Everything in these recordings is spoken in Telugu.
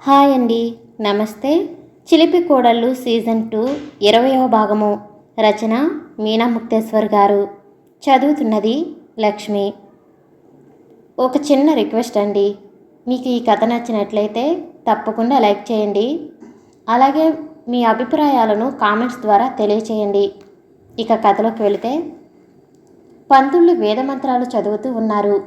హాయ్ అండి. నమస్తే. చిలిపి కోడళ్ళు సీజన్ 2 20వ భాగము. రచన మీనా ముక్తేశ్వర్ గారు. చదువుతున్నది లక్ష్మి. ఒక చిన్న రిక్వెస్ట్ అండి. మీకు ఈ కథ నచ్చినట్లయితే తప్పకుండా లైక్ చేయండి. అలాగే మీ అభిప్రాయాలను కామెంట్స్ ద్వారా తెలియచేయండి. ఇక కథలోకి వెళితే, పంతుళ్ళు వేదమంత్రాలు చదువుతూ ఉన్నారు.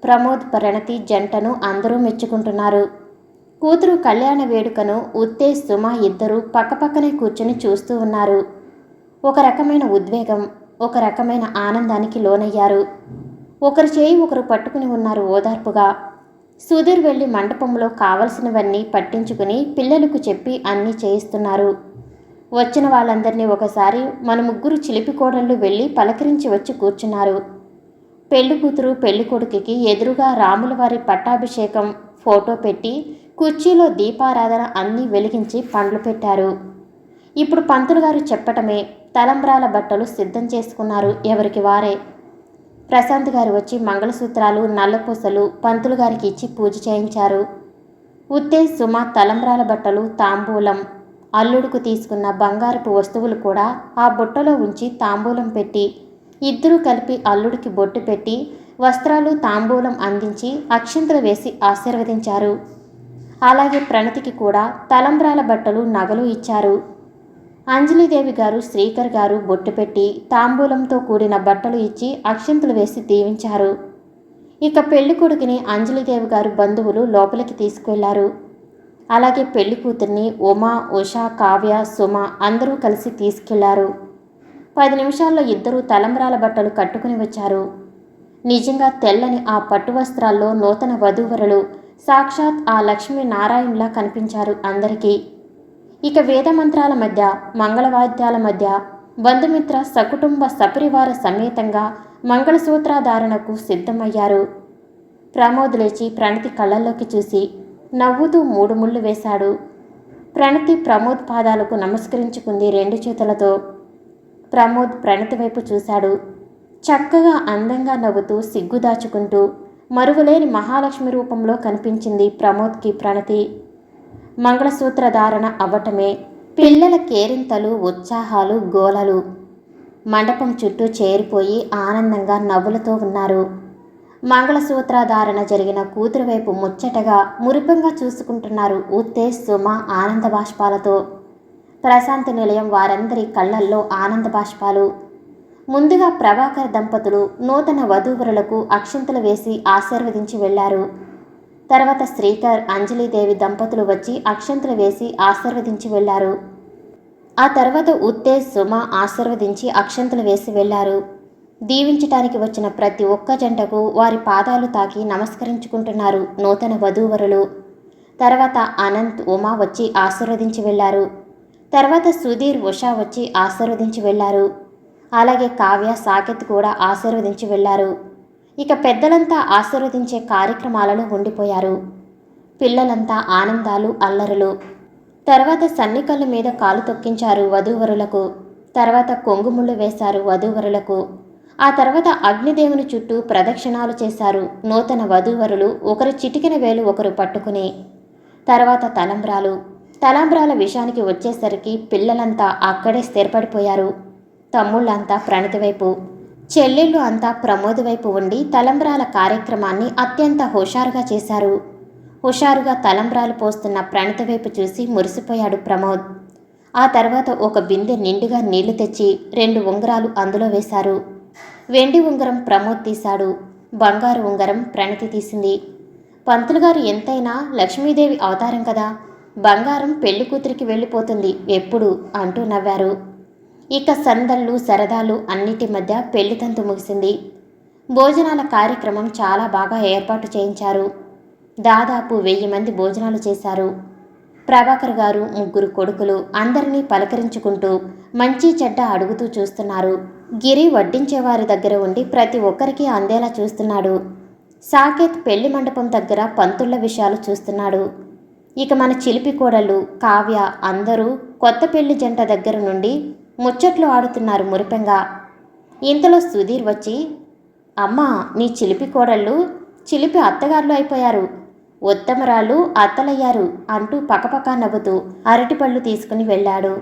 ప్రమోద్ ప్రణతి జంటను అందరూ మెచ్చుకుంటున్నారు. కూతురు కళ్యాణ వేడుకను ఉత్తేజ్ సుమ ఇద్దరూ పక్కపక్కనే కూర్చుని చూస్తూ ఉన్నారు. ఒక రకమైన ఉద్వేగం, ఒక రకమైన ఆనందానికి లోనయ్యారు. ఒకరి చేయి ఒకరు పట్టుకుని ఉన్నారు ఓదార్పుగా. సుధీర్ వెళ్ళి మండపంలో కావలసినవన్నీ పట్టించుకుని పిల్లలకు చెప్పి అన్నీ చేయిస్తున్నారు. వచ్చిన వాళ్ళందరినీ ఒకసారి మన ముగ్గురు చిలిపి కోడళ్ళు వెళ్ళి పలకరించి వచ్చి కూర్చున్నారు. పెళ్లి కూతురు పెళ్లి కొడుకుకి ఎదురుగా రాములవారి పట్టాభిషేకం ఫోటో పెట్టి కుర్చీలో దీపారాధన అన్నీ వెలిగించి పండ్లు పెట్టారు. ఇప్పుడు పంతులు గారు చెప్పటమే తలంబ్రాల బట్టలు సిద్ధం చేసుకున్నారు ఎవరికి వారే. ప్రశాంత్ గారు వచ్చి మంగళసూత్రాలు నల్లపూసలు పంతులు గారికి ఇచ్చి పూజ చేయించారు. ఉత్తేజ్ సుమ తలంబ్రాల బట్టలు తాంబూలం, అల్లుడుకు తీసుకున్న బంగారపు వస్తువులు కూడా ఆ బుట్టలో ఉంచి తాంబూలం పెట్టి ఇద్దరూ కలిపి అల్లుడికి బొట్టు పెట్టి వస్త్రాలు తాంబూలం అందించి అక్షింతలు వేసి ఆశీర్వదించారు. అలాగే ప్రణతికి కూడా తలంబ్రాల బట్టలు నగలు ఇచ్చారు. అంజలిదేవి గారు శ్రీకర్ గారు బొట్టు పెట్టి తాంబూలంతో కూడిన బట్టలు ఇచ్చి అక్షింతలు వేసి దీవించారు. ఇక పెళ్లి కొడుకుని అంజలిదేవి గారు బంధువులు లోపలికి తీసుకెళ్లారు. అలాగే పెళ్లి కూతుర్ని ఉమా, ఉషా, కావ్య, సుమ అందరూ కలిసి తీసుకెళ్లారు. 10 నిమిషాల్లో ఇద్దరూ తలంబ్రాల బట్టలు కట్టుకుని వచ్చారు. నిజంగా తెల్లని ఆ పట్టు వస్త్రాల్లో నూతన వధూవరులు సాక్షాత్ ఆ లక్ష్మీ నారాయణులా కనిపించారు అందరికీ. ఇక వేదమంత్రాల మధ్య, మంగళవాద్యాల మధ్య బంధుమిత్ర సకుటుంబ సపరివార సమేతంగా మంగళసూత్రధారణకు సిద్ధమయ్యారు. ప్రమోద్ లేచి ప్రణతి కళ్ళల్లోకి చూసి నవ్వుతూ 3 ముళ్ళు వేశాడు. ప్రణతి ప్రమోద్ పాదాలకు నమస్కరించుకుంది 2 చేతులతో. ప్రమోద్ ప్రణతి వైపు చూశాడు. చక్కగా అందంగా నవ్వుతూ సిగ్గు దాచుకుంటూ మరువలేని మహాలక్ష్మి రూపంలో కనిపించింది ప్రమోద్కి ప్రణతి. మంగళసూత్రధారణ అవ్వటమే పిల్లల కేరింతలు, ఉత్సాహాలు, గోలలు. మండపం చుట్టూ చేరిపోయి ఆనందంగా నవ్వులతో ఉన్నారు. మంగళసూత్రధారణ జరిగిన కూతురు వైపు ముచ్చటగా మురిపంగా చూసుకుంటున్నారు ఉత్తేజ్ సుమ ఆనంద బాష్పాలతో. ప్రశాంత నిలయం వారందరి కళ్ళల్లో ఆనంద బాష్పాలు. ముందుగా ప్రభాకర్ దంపతులు నూతన వధూవరులకు అక్షింతలు వేసి ఆశీర్వదించి వెళ్లారు. తర్వాత శ్రీకర్, అంజలిదేవి దంపతులు వచ్చి అక్షింతలు వేసి ఆశీర్వదించి వెళ్లారు. ఆ తర్వాత ఉత్తేజ్ సుమ ఆశీర్వదించి అక్షింతలు వేసి వెళ్లారు. దీవించటానికి వచ్చిన ప్రతి ఒక్క జంటకు వారి పాదాలు తాకి నమస్కరించుకుంటున్నారు నూతన వధూవరులు. తర్వాత అనంత్, ఉమా వచ్చి ఆశీర్వదించి వెళ్లారు. తర్వాత సుధీర్, ఉషా వచ్చి ఆశీర్వదించి వెళ్లారు. అలాగే కావ్య, సాకేత్ కూడా ఆశీర్వదించి వెళ్లారు. ఇక పెద్దలంతా ఆశీర్వదించే కార్యక్రమాలలో ఉండిపోయారు. పిల్లలంతా ఆనందాలు, అల్లరులు. తర్వాత సన్నికళ్ళ మీద కాలు తొక్కించారు వధూవరులకు. తర్వాత కొంగుముళ్ళు వేశారు వధూవరులకు. ఆ తర్వాత అగ్నిదేవుని చుట్టూ ప్రదక్షిణాలు చేశారు నూతన వధూవరులు ఒకరి చిటికెన వేలు ఒకరు పట్టుకుని. తర్వాత తలంబ్రాల విషయానికి వచ్చేసరికి పిల్లలంతా అక్కడే స్థిరపడిపోయారు. తమ్ముళ్ళంతా ప్రణతి వైపు, చెల్లెళ్ళు అంతా ప్రమోద్ వైపు ఉండి తలంబ్రాల కార్యక్రమాన్ని అత్యంత హుషారుగా చేశారు. హుషారుగా తలంబ్రాలు పోస్తున్న ప్రణతి వైపు చూసి మురిసిపోయాడు ప్రమోద్. ఆ తర్వాత ఒక బిందె నిండుగా నీళ్లు తెచ్చి 2 ఉంగరాలు అందులో వేశారు. వెండి ఉంగరం ప్రమోద్ తీశాడు. బంగారు ఉంగరం ప్రణతి తీసింది. పంతులు గారు ఎంతైనా లక్ష్మీదేవి అవతారం కదా, బంగారం పెళ్లి కూతురికి వెళ్ళిపోతుంది ఎప్పుడు అంటూ నవ్వారు. ఇక సందళ్ళు, సరదాలు అన్నిటి మధ్య పెళ్లి తంతు ముగిసింది. భోజనాల కార్యక్రమం చాలా బాగా ఏర్పాటు చేయించారు. దాదాపు 1000 మంది భోజనాలు చేశారు. ప్రభాకర్ గారు, 3 కొడుకులు అందరినీ పలకరించుకుంటూ మంచి చెడ్డ అడుగుతూ చూస్తున్నారు. గిరి వడ్డించేవారి దగ్గర ఉండి ప్రతి ఒక్కరికి అందేలా చూస్తున్నాడు. సాకేత్ పెళ్లి మండపం దగ్గర పంతుళ్ల విషయాలు చూస్తున్నాడు. ఇక మన చిలిపి కోడళ్ళు కావ్య అందరూ కొత్త పెళ్లి జంట దగ్గర నుండి ముచ్చట్లు ఆడుతున్నారు మురిపెంగా. ఇంతలో సుధీర్ వచ్చి, అమ్మా, నీ చిలిపి కోడళ్ళు చిలిపి అత్తగారులు అయిపోయారు. ఉత్తమరాళ్ళు అత్తలయ్యారు అంటూ పకపక నవ్వుతూ అరటిపళ్ళు తీసుకుని వెళ్ళాడు.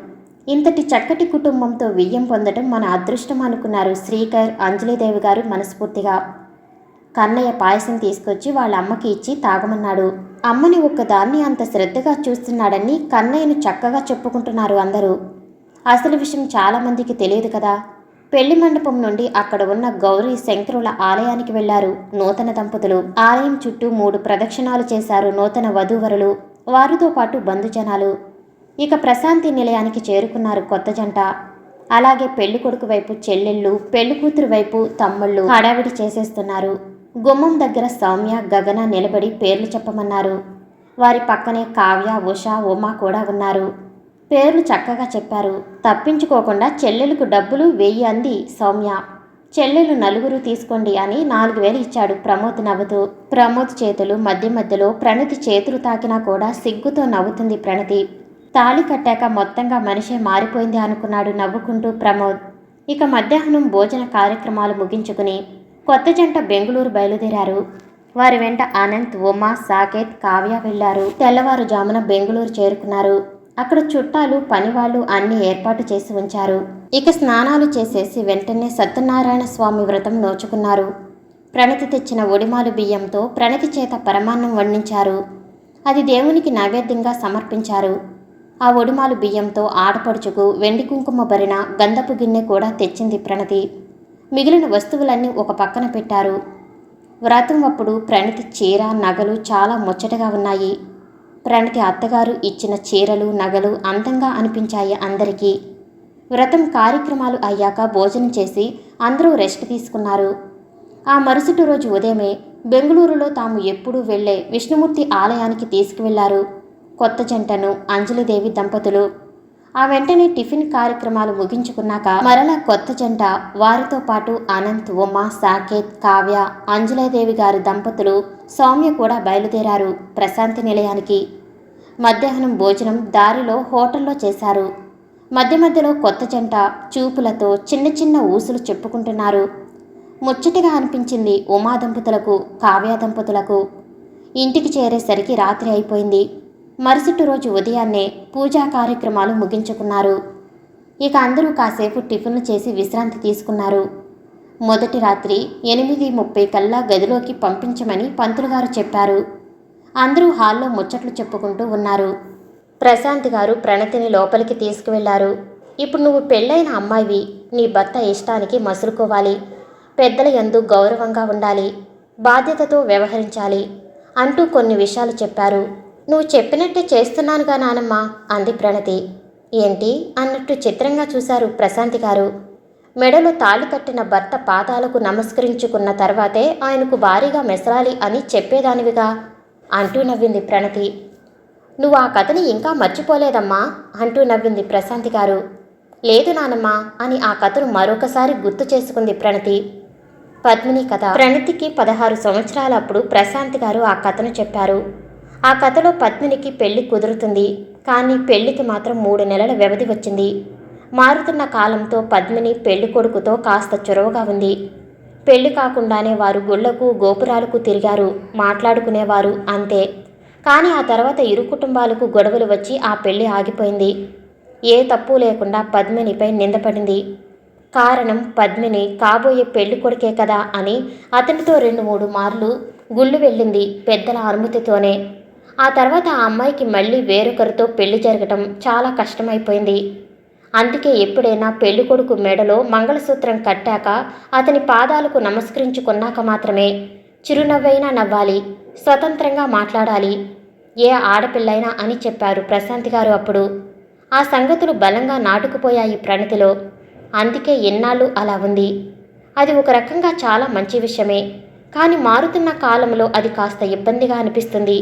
ఇంతటి చక్కటి కుటుంబంతో వియ్యం పొందడం మన అదృష్టం అనుకున్నారు శ్రీకర్, అంజలిదేవి గారు మనస్ఫూర్తిగా. కన్నయ్య పాయసం తీసుకొచ్చి వాళ్ళ అమ్మకి ఇచ్చి తాగమన్నాడు. అమ్మని ఒక్కదాన్ని అంత శ్రద్ధగా చూస్తున్నాడని కన్నయ్యను చక్కగా చెప్పుకుంటున్నారు అందరూ. అసలు విషయం చాలామందికి తెలియదు కదా. పెళ్లి మండపం నుండి అక్కడ ఉన్న గౌరీ శంకరుల ఆలయానికి వెళ్లారు నూతన దంపతులు. ఆలయం చుట్టూ 3 ప్రదక్షిణాలు చేశారు నూతన వధూవరులు, వారితో పాటు బంధుజనాలు. ఇక ప్రశాంతి నిలయానికి చేరుకున్నారు కొత్త జంట. అలాగే పెళ్లి కొడుకు వైపు చెల్లెళ్ళు, పెళ్లి కూతురు వైపు తమ్ముళ్ళు హడావిడి చేసేస్తున్నారు. గుమ్మం దగ్గర సౌమ్య, గగన నిలబడి పేర్లు చెప్పమన్నారు. వారి పక్కనే కావ్య, ఉష, ఉమా కూడా ఉన్నారు. పేర్లు చక్కగా చెప్పారు. తప్పించుకోకుండా చెల్లెలకు డబ్బులు 1000 అంది సౌమ్య. చెల్లెలు 4 తీసుకోండి అని 4000 ఇచ్చాడు ప్రమోద్ నవ్వుతూ. ప్రమోద్ చేతులు మధ్య మధ్యలో ప్రణతి చేతులు తాకినా కూడా సిగ్గుతో నవ్వుతుంది ప్రణతి. తాళి కట్టాక మొత్తంగా మనిషే మారిపోయింది అనుకున్నాడు నవ్వుకుంటూ ప్రమోద్. ఇక మధ్యాహ్నం భోజన కార్యక్రమాలు ముగించుకుని కొత్త జంట బెంగుళూరు బయలుదేరారు. వారి వెంట అనంత్, ఉమా, సాకేత్, కావ్య వెళ్లారు. తెల్లవారుజామున బెంగుళూరు చేరుకున్నారు. అక్కడ చుట్టాలు, పనివాళ్లు అన్ని ఏర్పాటు చేసి ఉంచారు. ఇక స్నానాలు చేసేసి వెంటనే సత్యనారాయణ స్వామి వ్రతం నోచుకున్నారు. ప్రణతి తెచ్చిన ఒడిమాలు బియ్యంతో ప్రణతి చేత పరమాన్నం వండించారు. అది దేవునికి నైవేద్యంగా సమర్పించారు. ఆ ఒడిమాలు బియ్యంతో ఆడపడుచుకు వెండి కుంకుమ భరిన గంధపు గిన్నె కూడా తెచ్చింది ప్రణతి. మిగిలిన వస్తువులన్నీ ఒక పక్కన పెట్టారు. వ్రతం అప్పుడు ప్రణతి చీర, నగలు చాలా ముచ్చటగా ఉన్నాయి. ప్రణతి అత్తగారు ఇచ్చిన చీరలు, నగలు అందంగా అనిపించాయి అందరికీ. వ్రతం కార్యక్రమాలు అయ్యాక భోజనం చేసి అందరూ రెస్ట్ తీసుకున్నారు. ఆ మరుసటి రోజు ఉదయమే బెంగుళూరులో తాము ఎప్పుడూ వెళ్లే విష్ణుమూర్తి ఆలయానికి తీసుకువెళ్లారు కొత్త జంటను అంజలిదేవి దంపతులు. ఆ వెంటనే టిఫిన్ కార్యక్రమాలు ముగించుకున్నాక మరలా కొత్త జంట, వారితో పాటు అనంత్, ఉమా, సాకేత్, కావ్య, అంజలిదేవి గారి దంపతులు, సౌమ్య కూడా బయలుదేరారు ప్రశాంతి నిలయానికి. మధ్యాహ్నం భోజనం దారిలో హోటల్లో చేశారు. మధ్య మధ్యలో కొత్త జంట చూపులతో చిన్న చిన్న ఊసులు చెప్పుకుంటున్నారు. ముచ్చటగా అనిపించింది ఉమా దంపతులకు, కావ్య దంపతులకు. ఇంటికి చేరేసరికి రాత్రి అయిపోయింది. మరుసటి రోజు ఉదయాన్నే పూజా కార్యక్రమాలు ముగించుకున్నారు. ఇక అందరూ కాసేపు టిఫిన్లు చేసి విశ్రాంతి తీసుకున్నారు. మొదటి రాత్రి 8:30 కల్లా గదిలోకి పంపించమని పంతులుగారు చెప్పారు. అందరూ హాల్లో ముచ్చట్లు చెప్పుకుంటూ ఉన్నారు. ప్రశాంత్ గారు ప్రణతిని లోపలికి తీసుకువెళ్లారు. ఇప్పుడు నువ్వు పెళ్ళైన అమ్మాయివి, నీ భర్త ఇష్టానికి మసులుకోవాలి, పెద్దల యందు గౌరవంగా ఉండాలి, బాధ్యతతో వ్యవహరించాలి అంటూ కొన్ని విషయాలు చెప్పారు. నువ్వు చెప్పినట్టే చేస్తున్నానుగా నానమ్మ అంది ప్రణతి. ఏంటి అన్నట్టు చిత్రంగా చూశారు ప్రశాంతి గారు. మెడలో తాళి కట్టిన భర్త పాదాలకు నమస్కరించుకున్న తర్వాతే ఆయనకు భారీగా మెసలాలి అని చెప్పేదానివిగా అంటూ నవ్వింది ప్రణతి. నువ్వు ఆ కథని ఇంకా మర్చిపోలేదమ్మా అంటూ నవ్వింది ప్రశాంతి గారు. లేదు నానమ్మ అని ఆ కథను మరొకసారి గుర్తు చేసుకుంది ప్రణతి. పద్మిని కథ. ప్రణతికి 16 సంవత్సరాలప్పుడు ప్రశాంతి గారు ఆ కథను చెప్పారు. ఆ కథలో పద్మినికి పెళ్లి కుదురుతుంది, కానీ పెళ్లికి మాత్రం 3 నెలల వ్యవధి వచ్చింది. మారుతున్న కాలంతో పద్మిని పెళ్లి కొడుకుతో కాస్త చొరవగా ఉంది. పెళ్లి కాకుండానే వారు గుళ్లకు, గోపురాలకు తిరిగారు, మాట్లాడుకునేవారు అంతే. కానీ ఆ తర్వాత ఇరు కుటుంబాలకు గొడవలు వచ్చి ఆ పెళ్లి ఆగిపోయింది. ఏ తప్పు లేకుండా పద్మినిపై నిందపడింది. కారణం పద్మిని కాబోయే పెళ్లి కొడుకే కదా అని అతనితో 2-3 మార్లు గుళ్ళు వెళ్ళింది పెద్దల అనుమతితోనే. ఆ తర్వాత ఆ అమ్మాయికి మళ్ళీ వేరొకరితో పెళ్లి జరగటం చాలా కష్టమైపోయింది. అందుకే ఎప్పుడైనా పెళ్లి కొడుకు మెడలో మంగళసూత్రం కట్టాక అతని పాదాలకు నమస్కరించుకున్నాక మాత్రమే చిరునవ్వైనా నవ్వాలి, స్వతంత్రంగా మాట్లాడాలి, ఏ ఆడపిల్లైనా అని చెప్పారు ప్రశాంతి గారు అప్పుడు. ఆ సంగతులు బలంగా నాటుకుపోయాయి ప్రణతిలో. అందుకే ఎన్నాళ్ళు అలా ఉంది. అది ఒక రకంగా చాలా మంచి విషయమే, కానీ మారుతున్న కాలంలో అది కాస్త ఇబ్బందిగా అనిపిస్తుంది.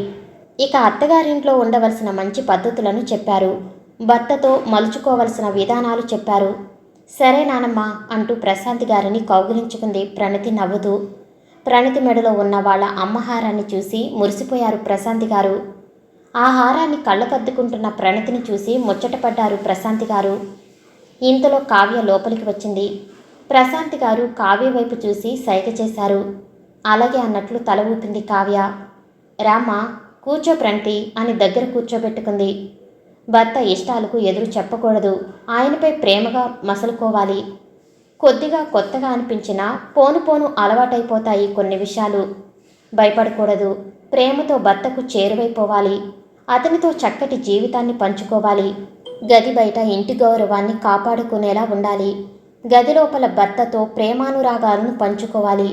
ఇక అత్తగారింట్లో ఉండవలసిన మంచి పద్ధతులను చెప్పారు. భర్తతో మలుచుకోవలసిన విధానాలు చెప్పారు. సరే నానమ్మ అంటూ ప్రశాంతి గారిని కౌగిలించుకుంది ప్రణతి నవ్వుతూ. ప్రణతి మెడలో ఉన్న వాళ్ళ అమ్మహారాన్ని చూసి మురిసిపోయారు ప్రశాంతి గారు. ఆ హారాన్ని కళ్ళకద్దుకుంటున్న ప్రణతిని చూసి ముచ్చటపడ్డారు ప్రశాంతి గారు. ఇంతలో కావ్య లోపలికి వచ్చింది. ప్రశాంతి గారు కావ్య వైపు చూసి సైగ చేశారు. అలాగే అన్నట్లు తల ఊపింది కావ్య. రామ్మా కూర్చో ప్రణతి అని దగ్గర కూర్చోబెట్టుకుంది. భర్త ఇష్టాలకు ఎదురు చెప్పకూడదు, ఆయనపై ప్రేమగా మసలుకోవాలి. కొద్దిగా కొత్తగా అనిపించినా పోను పోను అలవాటైపోతాయి కొన్ని విషయాలు. భయపడకూడదు, ప్రేమతో భర్తకు చేరువైపోవాలి. అతనితో చక్కటి జీవితాన్ని పంచుకోవాలి. గది బయట ఇంటి గౌరవాన్ని కాపాడుకునేలా ఉండాలి. గది లోపల భర్తతో ప్రేమానురాగాలను పంచుకోవాలి.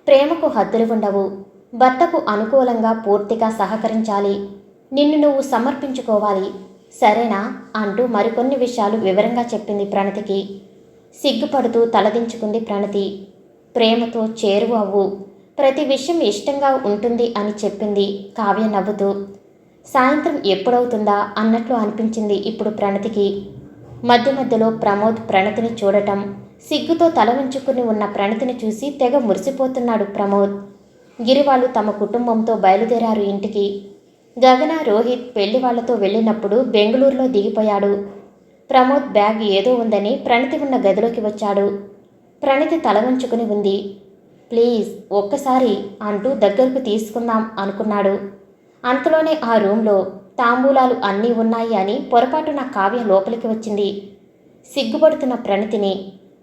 ప్రేమకు హద్దులు ఉండవు. భర్తకు అనుకూలంగా పూర్తిగా సహకరించాలి. నిన్ను నువ్వు సమర్పించుకోవాలి, సరేనా అంటూ మరికొన్ని విషయాలు వివరంగా చెప్పింది ప్రణతికి. సిగ్గుపడుతూ తలదించుకుంది ప్రణతి. ప్రేమతో చేరువ అవ్వు, ప్రతి విషయం ఇష్టంగా ఉంటుంది అని చెప్పింది కావ్య నవ్వుతూ. సాయంత్రం ఎప్పుడవుతుందా అన్నట్లు అనిపించింది ఇప్పుడు ప్రణతికి. మధ్య మధ్యలో ప్రమోద్ ప్రణతిని చూడటం, సిగ్గుతో తల ఉంచుకుని ఉన్న ప్రణతిని చూసి తెగ మురిసిపోతున్నాడు ప్రమోద్. గిరి వాళ్ళు తమ కుటుంబంతో బయలుదేరారు ఇంటికి. గగన, రోహిత్ పెళ్లి వాళ్లతో వెళ్ళినప్పుడు బెంగళూరులో దిగిపోయాడు. ప్రమోద్ బ్యాగ్ ఏదో ఉందని ప్రణతి ఉన్న గదిలోకి వచ్చాడు. ప్రణతి తల ఉంచుకుని ఉంది. ప్లీజ్ ఒక్కసారి అంటూ దగ్గరకు తీసుకుందాం అనుకున్నాడు. అంతలోనే ఆ రూంలో తాంబూలాలు అన్నీ ఉన్నాయి అని పొరపాటున కావ్య లోపలికి వచ్చింది. సిగ్గుపడుతున్న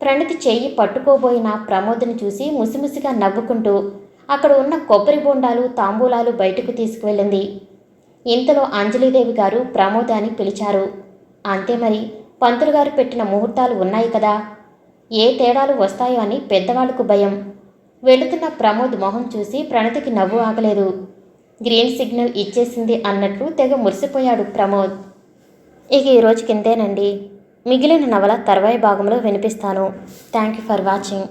ప్రణతి చెయ్యి పట్టుకోబోయిన ప్రమోద్ని చూసి ముసిముసిగా నవ్వుకుంటూ అక్కడ ఉన్న కొబ్బరి బొండాలు, తాంబూలాలు బయటకు తీసుకువెళ్ళింది. ఇంతలో అంజలీదేవి గారు ప్రమోదాన్ని పిలిచారు. అంతే మరి, పంతులు గారు పెట్టిన ముహూర్తాలు ఉన్నాయి కదా, ఏ తేడాలు వస్తాయో అని పెద్దవాళ్లకు భయం. వెళుతున్న ప్రమోద్ మొహం చూసి ప్రణతికి నవ్వు ఆగలేదు. గ్రీన్ సిగ్నల్ ఇచ్చేసింది అన్నట్లు తెగ మురిసిపోయాడు ప్రమోద్. ఇక ఈరోజు కిందేనండి. మిగిలిన నవల తర్వాయి భాగంలో వినిపిస్తాను. Thank you for watching.